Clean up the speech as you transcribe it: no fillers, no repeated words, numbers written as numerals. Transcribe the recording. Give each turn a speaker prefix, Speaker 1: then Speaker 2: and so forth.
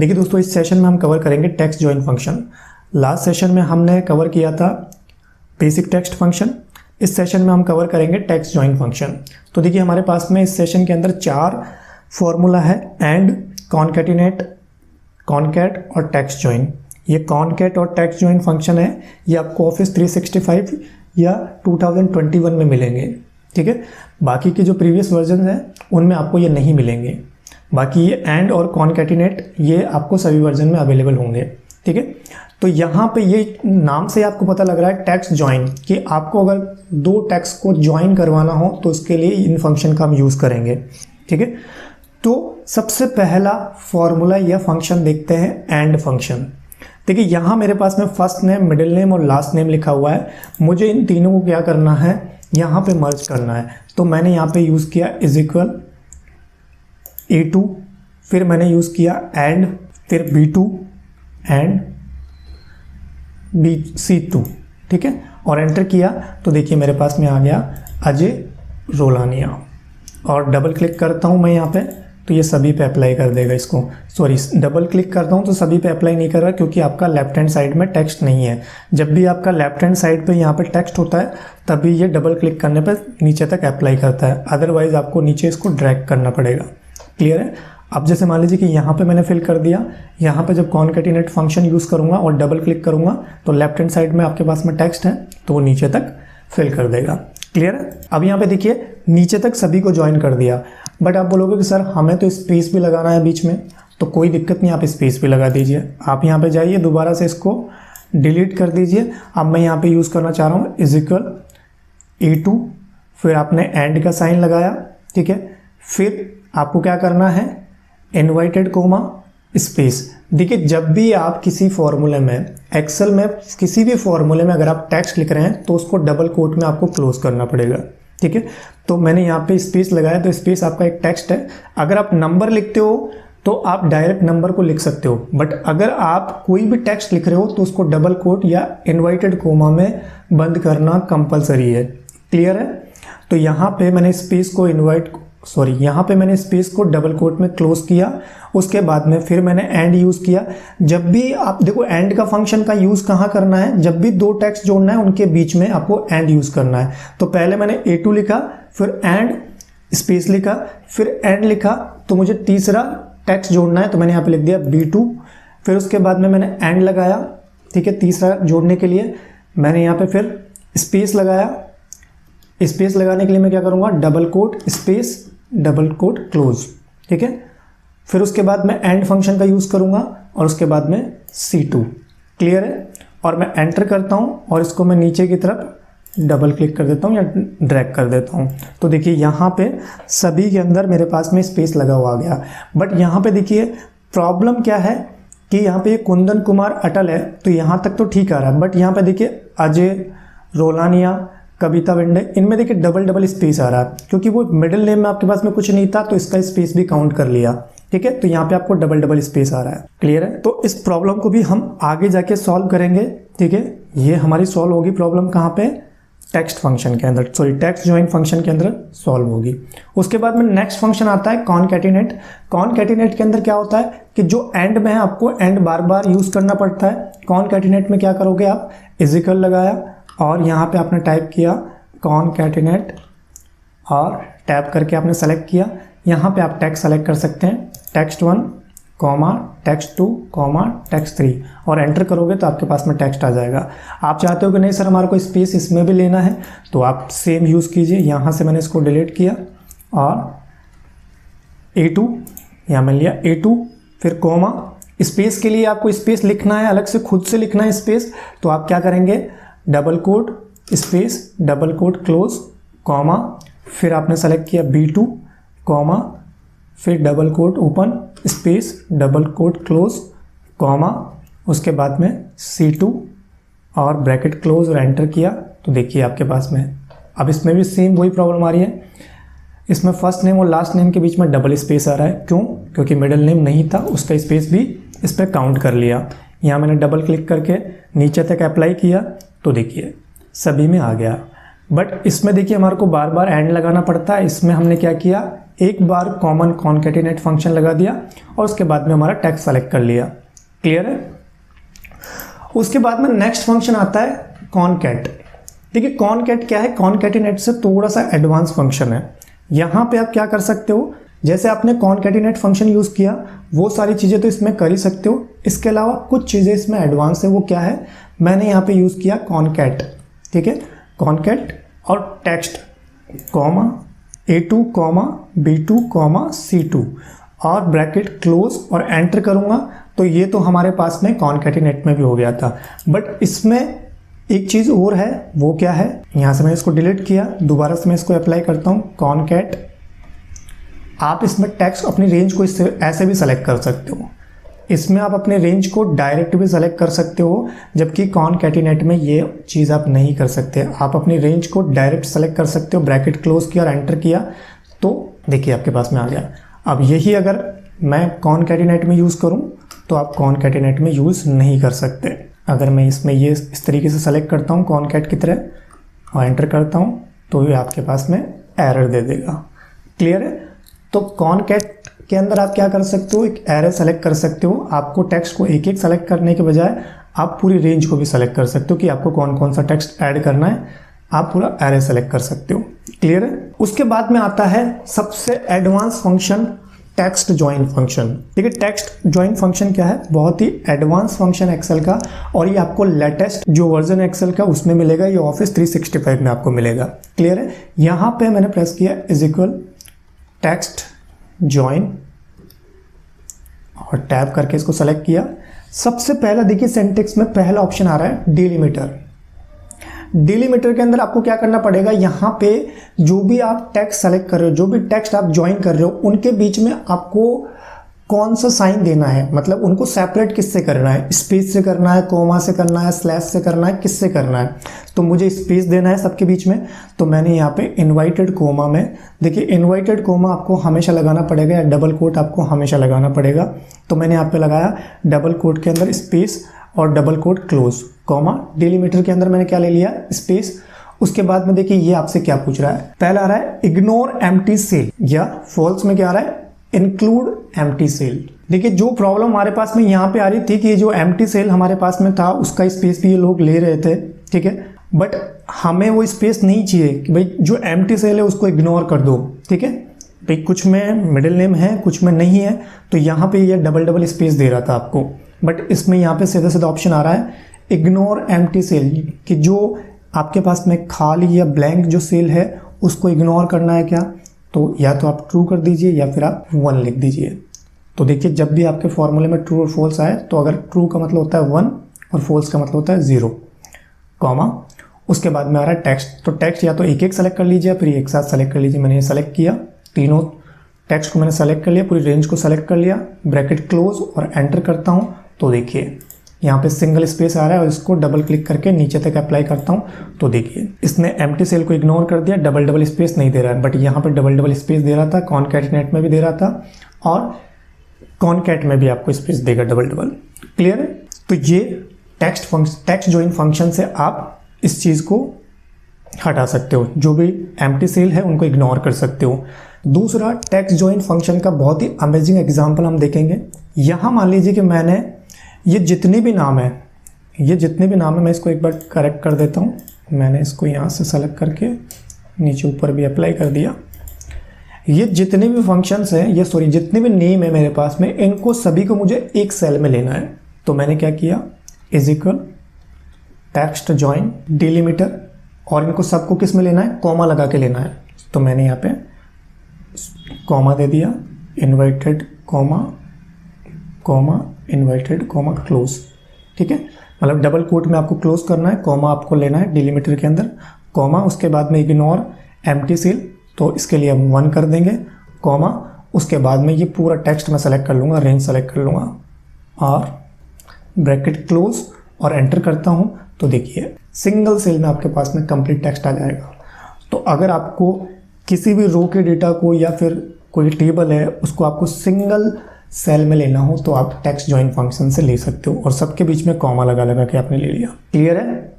Speaker 1: देखिए दोस्तों, इस सेशन में हम कवर करेंगे text join function. Last session में हमने कवर किया था बेसिक टेक्स्ट फंक्शन। इस सेशन में हम कवर करेंगे टेक्स्ट जॉइन फंक्शन। तो देखिए हमारे पास में इस सेशन के अंदर 4 फॉर्मूला है, एंड, कॉनकैटिनेट, कॉनकैट और टेक्स्ट जॉइन। ये कॉनकैट और टेक्स्ट जॉइन फंक्शन है, ये आपको ऑफिस 365 या 2021 में मिलेंगे। ठीक है, बाकी के जो प्रीवियस वर्जन हैं उनमें आपको ये नहीं मिलेंगे। बाकी ये एंड और कॉनकैटिनेट ये आपको सभी वर्जन में अवेलेबल होंगे। ठीक है, तो यहाँ पे ये नाम से आपको पता लग रहा है टेक्स्ट जॉइन, कि आपको अगर 2 टेक्स्ट को जॉइन करवाना हो तो उसके लिए इन फंक्शन का हम यूज़ करेंगे। ठीक है, तो सबसे पहला फॉर्मूला या फंक्शन देखते हैं एंड फंक्शन। देखिए यहाँ मेरे पास में फर्स्ट नेम, मिडिल नेम और लास्ट नेम लिखा हुआ है। मुझे इन तीनों को क्या करना है, यहाँ पे मर्ज करना है। तो मैंने यहाँ पे यूज़ किया इज इक्वल A2, फिर मैंने यूज़ किया एंड, फिर B2 एंड C2। ठीक है, और एंटर किया तो देखिए मेरे पास में आ गया अजय रोलानिया। और डबल क्लिक करता हूँ मैं यहाँ पे तो ये सभी पे अप्लाई कर देगा इसको। सॉरी, डबल क्लिक करता हूँ तो सभी पे अप्लाई नहीं कर रहा, क्योंकि आपका लेफ्ट हैंड साइड में टेक्स्ट नहीं है। जब भी आपका लेफ्ट हैंड साइड पे यहाँ पे टेक्स्ट होता है तभी ये डबल क्लिक करने पर नीचे तक अप्लाई करता है, अदरवाइज आपको नीचे इसको ड्रैग करना पड़ेगा। क्लियर है। अब जैसे मान लीजिए कि यहाँ पे मैंने फिल कर दिया, यहाँ पे जब कॉनकैटिनेट फंक्शन यूज़ करूँगा और डबल क्लिक करूँगा तो लेफ्ट हैंड साइड में आपके पास में टेक्स्ट है तो वो नीचे तक फिल कर देगा। क्लियर है। अब यहाँ पे देखिए नीचे तक सभी को ज्वाइन कर दिया, बट आप बोलोगे कि सर हमें तो स्पेस भी लगाना है बीच में, तो कोई दिक्कत नहीं, आप स्पेस भी लगा दीजिए। आप यहाँ पे जाइए, दोबारा से इसको डिलीट कर दीजिए। अब मैं यहाँ पे यूज़ करना चाह रहा हूँ इज इक्वल A2, फिर आपने एंड का साइन लगाया। ठीक है, फिर आपको क्या करना है, इन्वर्टेड कोमा स्पेस। देखिए जब भी आप किसी फॉर्मूले में, एक्सेल में किसी भी फॉर्मूले में अगर आप टेक्स्ट लिख रहे हैं तो उसको डबल कोट में आपको क्लोज करना पड़ेगा। ठीक है, तो मैंने यहाँ पे स्पेस लगाया, तो स्पेस आपका एक टेक्स्ट है। अगर आप नंबर लिखते हो तो आप डायरेक्ट नंबर को लिख सकते हो, बट अगर आप कोई भी टेक्स्ट लिख रहे हो तो उसको डबल कोट या इन्वर्टेड कोमा में बंद करना कंपलसरी है। क्लियर है। तो यहाँ पे मैंने स्पेस को यहाँ पे मैंने स्पेस को डबल कोट में क्लोज किया। उसके बाद में फिर मैंने एंड यूज़ किया। जब भी आप देखो एंड का फंक्शन का यूज़ कहाँ करना है, जब भी 2 टेक्स्ट जोड़ना है उनके बीच में आपको एंड यूज़ करना है। तो पहले मैंने A2 लिखा, फिर एंड स्पेस लिखा, फिर एंड लिखा, तो मुझे तीसरा टेक्स्ट जोड़ना है तो मैंने यहाँ पे लिख दिया B2। फिर उसके बाद में मैंने एंड लगाया। ठीक है, तीसरा जोड़ने के लिए मैंने यहाँ पे फिर स्पेस लगाया। स्पेस लगाने के लिए मैं क्या करूँगा, double quote space double quote close. ठीक है, फिर उसके बाद मैं एंड फंक्शन का यूज़ करूँगा और उसके बाद में C2। क्लियर है। और मैं एंटर करता हूँ और इसको मैं नीचे की तरफ डबल क्लिक कर देता हूँ या ड्रैग कर देता हूँ। तो देखिए यहाँ पे सभी के अंदर मेरे पास में स्पेस लगा हुआ आ गया। बट यहाँ पे देखिए प्रॉब्लम क्या है कि यहाँ पे कुंदन कुमार अटल है, तो यहाँ तक तो ठीक आ रहा है, बट यहाँ पे देखिए अजय रोलानिया, कविता विंडे, इनमें देखिए डबल स्पेस आ रहा है, क्योंकि वो मिडिल नेम में आपके पास में कुछ नहीं था तो इसका स्पेस भी काउंट कर लिया। ठीक है, तो यहाँ पे आपको डबल स्पेस आ रहा है। क्लियर है। तो इस प्रॉब्लम को भी हम आगे जाके सॉल्व करेंगे। ठीक है, ये हमारी सॉल्व होगी प्रॉब्लम कहाँ पे, टेक्स्ट फंक्शन के अंदर, सॉरी टेक्स्ट जॉइन फंक्शन के अंदर सॉल्व होगी। उसके बाद में नेक्स्ट फंक्शन आता है कॉनकैटिनेट। कॉनकैटिनेट के अंदर क्या होता है कि जो एंड में है आपको एंड बार बार यूज़ करना पड़ता है। कॉनकैटिनेट में क्या करोगे आप, इज इक्वल लगाया और यहाँ पे आपने टाइप किया कॉनकैटिनेट और टैप करके आपने सेलेक्ट किया। यहाँ पे आप टेक्स्ट सेलेक्ट कर सकते हैं, टेक्स्ट 1, टेक्स्ट 2, टेक्स्ट 3, और एंटर करोगे तो आपके पास में टेक्स्ट आ जाएगा। आप चाहते हो कि नहीं सर हमारे को स्पेस इसमें भी लेना है, तो आप सेम यूज़ कीजिए। यहाँ से मैंने इसको डिलीट किया और A2 यहाँ मिल लिया A2, फिर कोमा। स्पेस के लिए आपको स्पेस लिखना है, अलग से खुद से लिखना है स्पेस, तो आप क्या करेंगे, double quote space double quote close comma, फिर आपने सेलेक्ट किया B2 कॉमा, फिर double quote open space double quote close comma, उसके बाद में C2 और ब्रैकेट क्लोज और एंटर किया। तो देखिए आपके पास में अब इसमें भी सेम वही प्रॉब्लम आ रही है। इसमें फर्स्ट नेम और लास्ट नेम के बीच में डबल स्पेस आ रहा है। क्यों, क्योंकि मिडिल नेम नहीं था, उसका स्पेस भी इस पर काउंट कर लिया। यहाँ मैंने डबल क्लिक करके नीचे तक अप्लाई किया तो देखिए सभी में आ गया। बट इसमें देखिए हमारे को बार बार एंड लगाना पड़ता है। इसमें हमने क्या किया, एक बार कॉमन कॉन्केटिनेट फंक्शन लगा दिया और उसके बाद में हमारा टेक्स्ट सेलेक्ट कर लिया। क्लियर है। उसके बाद में नेक्स्ट फंक्शन आता है कॉनकैट। देखिए कॉनकैट क्या है, कॉनकेटिनेट से थोड़ा सा एडवांस फंक्शन है। यहाँ पे आप क्या कर सकते हो, जैसे आपने कॉनकेटिनेट फंक्शन यूज़ किया वो सारी चीज़ें तो इसमें कर ही सकते हो, इसके अलावा कुछ चीज़ें इसमें एडवांस है। वो क्या है, मैंने यहाँ पे यूज़ किया कॉनकैट। ठीक है, कॉनकैट और text comma A2 comma B2 comma C2 और ब्रैकेट क्लोज और एंटर करूँगा तो ये तो हमारे पास में कॉनकेटिनेट में भी हो गया था। बट इसमें एक चीज़ और है, वो क्या है, यहाँ से मैंने इसको डिलीट किया, दोबारा से मैं इसको अप्लाई करता हूँ कॉनकैट। आप इसमें टेक्स्ट अपनी रेंज को इससे ऐसे भी सेलेक्ट कर सकते हो, इसमें आप अपने रेंज को डायरेक्ट भी सेलेक्ट कर सकते हो, जबकि कॉनकैटिनेट में ये चीज़ आप नहीं कर सकते। आप अपनी रेंज को डायरेक्ट सेलेक्ट कर सकते हो, ब्रैकेट क्लोज किया और एंटर किया तो देखिए आपके पास में आ गया। अब यही अगर मैं कॉनकैटिनेट में यूज़ करूँ तो आप कॉनकैटिनेट में यूज़ नहीं कर सकते। अगर मैं इसमें ये इस तरीके से सेलेक्ट करता हूँ कॉनकैट की तरह और एंटर करता हूँ तो ये आपके पास में एरर दे देगा। क्लियर है। तो कॉनकैट के अंदर आप क्या कर सकते हो, एक एरे सेलेक्ट कर सकते हो। आपको टेक्स्ट को एक एक सेलेक्ट करने के बजाय आप पूरी रेंज को भी सेलेक्ट कर सकते हो कि आपको कौन कौन सा टेक्स्ट ऐड करना है, आप पूरा एरे सेलेक्ट कर सकते हो। क्लियर है। उसके बाद में आता है सबसे advance function text join function. ठीक है, टेक्स्ट ज्वाइन फंक्शन क्या है, बहुत ही एडवांस फंक्शन एक्सेल का, और ये आपको लेटेस्ट जो वर्जन एक्सेल का उसमें मिलेगा, ये ऑफिस 365 में आपको मिलेगा। क्लियर है। यहाँ पे मैंने प्रेस किया इज इक्वल टेक्स्ट ज्वाइन और टैब करके इसको सेलेक्ट किया। सबसे पहला देखिए सिंटैक्स में पहला ऑप्शन आ रहा है डिलिमीटर। डिलिमीटर के अंदर आपको क्या करना पड़ेगा, यहाँ पे जो भी आप टेक्स्ट सेलेक्ट कर रहे हो, जो भी टेक्स्ट आप ज्वाइन कर रहे हो, उनके बीच में आपको कौन सा साइन देना है, मतलब उनको सेपरेट किससे करना है, स्पेस से करना है, कोमा से करना है, स्लैश से करना है, किससे करना है। तो मुझे स्पेस देना है सबके बीच में, तो मैंने यहाँ पे इन्वाइटेड कोमा में, देखिए इन्वाइटेड कोमा आपको हमेशा लगाना पड़ेगा या डबल कोट आपको हमेशा लगाना पड़ेगा। तो मैंने यहाँ पे लगाया डबल कोट के अंदर स्पेस और double quote close comma. Delimiter के अंदर मैंने क्या ले लिया, स्पेस। उसके बाद में देखिए ये आपसे क्या पूछ रहा है, पहला आ रहा है इग्नोर एम्प्टी सेल, या फॉल्स में क्या आ रहा है इंक्लूड एम्प्टी सेल। देखिए जो प्रॉब्लम हमारे पास में यहाँ पे आ रही थी कि जो एम्प्टी सेल हमारे पास में था उसका स्पेस भी ये लोग ले रहे थे। ठीक है, बट हमें वो स्पेस नहीं चाहिए कि भाई जो एम्प्टी सेल है उसको इग्नोर कर दो। ठीक है भाई, कुछ में मिडिल नेम है कुछ में नहीं है, तो यहाँ पे ये डबल स्पेस दे रहा था आपको, बट इसमें यहाँ पे सीधा सीधा ऑप्शन आ रहा है इग्नोर एम्प्टी सेल, कि जो आपके पास में खाली या ब्लैंक जो सेल है उसको इग्नोर करना है क्या, तो या तो आप ट्रू कर दीजिए या फिर आप 1 लिख दीजिए। तो देखिए जब भी आपके फॉर्मूले में ट्रू और फॉल्स आए, तो अगर ट्रू का मतलब होता है 1 और फॉल्स का मतलब होता है 0 कॉमा। उसके बाद में आ रहा है टेक्स्ट, तो टेक्स्ट या तो एक एक सेलेक्ट कर लीजिए फिर एक साथ सेलेक्ट कर लीजिए। मैंने ये सेलेक्ट किया, तीनों टेक्स्ट को मैंने सेलेक्ट कर लिया, पूरी रेंज को सेलेक्ट कर लिया, ब्रैकेट क्लोज और एंटर करता हूँ तो देखिए यहाँ पे सिंगल स्पेस आ रहा है और इसको डबल क्लिक करके नीचे तक अप्लाई करता हूँ तो देखिए इसने एम्प्टी सेल को इग्नोर कर दिया, डबल स्पेस नहीं दे रहा है, बट यहाँ पे डबल स्पेस दे रहा था, कॉनकैटिनेट में भी दे रहा था और कॉनकैट में भी आपको स्पेस देगा डबल। क्लियर है। तो ये टेक्स्ट ज्वाइन फंक्शन से आप इस चीज़ को हटा सकते हो, जो भी एम्प्टी सेल है उनको इग्नोर कर सकते हो। दूसरा टेक्स्ट ज्वाइन फंक्शन का बहुत ही अमेजिंग एग्जाम्पल हम देखेंगे। यहाँ मान लीजिए कि मैंने ये जितने भी नाम है मैं इसको एक बार करेक्ट कर देता हूँ। मैंने इसको यहाँ से सेलेक्ट करके नीचे ऊपर भी अप्लाई कर दिया। ये जितने भी फंक्शंस हैं, जितने भी नेम है मेरे पास में, इनको सभी को मुझे एक सेल में लेना है। तो मैंने क्या किया, is equal text join delimiter, और इनको सबको किस में लेना है, कॉमा लगा के लेना है। तो मैंने यहाँ पे कॉमा दे दिया, inverted comma inverted comma close. ठीक है, मतलब डबल कोट में आपको क्लोज करना है, कॉमा आपको लेना है डिलीमीटर के अंदर, कॉमा उसके बाद में इग्नोर एम्प्टी सेल, तो इसके लिए हम 1 कर देंगे, कॉमा उसके बाद में ये पूरा टेक्स्ट मैं सेलेक्ट कर लूँगा, रेंज सेलेक्ट कर लूँगा और ब्रैकेट क्लोज और एंटर करता हूँ तो देखिए सिंगल सेल में आपके पास में कंप्लीट टेक्स्ट आ जाएगा। तो अगर आपको किसी भी रो के डेटा को या फिर कोई टेबल है उसको आपको सिंगल सेल में लेना हो तो आप टेक्स्ट ज्वाइन फंक्शन से ले सकते हो, और सबके बीच में कॉमा लगा के आपने ले लिया। क्लियर है।